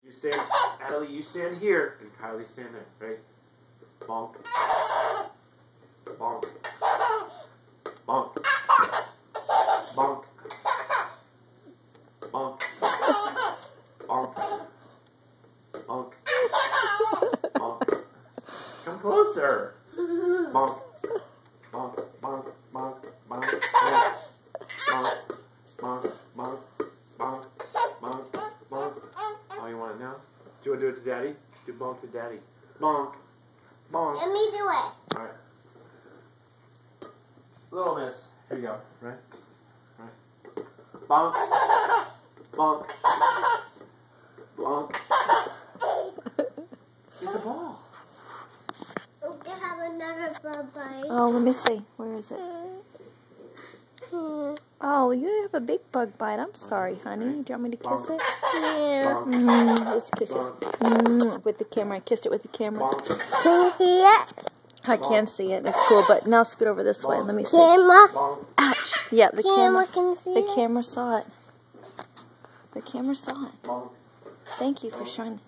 You stand, Adley, you stand here, and Kylie stand there, right? Bonk. Bonk. Bonk. Bonk. Bonk. Bonk. Bonk. Bonk. Come closer. Bonk. Bonk. Bonk. Bonk. Bonk. Bonk. Bonk. Bonk. Bonk. Bonk. Bonk. Bonk. Oh, you want it now? Do you want to do it to Daddy? Do bonk to Daddy. Bonk. Bonk. Let me do it. Alright. Little miss. Here you go. Right? Right. Bonk. Bonk. Bonk. Get the ball. We can have another bug-bite. Oh, let me see. Where is it? Oh, you have a big bug bite. I'm sorry, honey. Do you want me to kiss it? Yeah. Let's kiss it. With the camera. I kissed it with the camera. Can you see it? I can see it. It's cool. But now scoot over this way. Let me see. Camera? Ouch. Yeah, the camera. Can see The it? camera saw it. The camera saw it. Thank you for showing.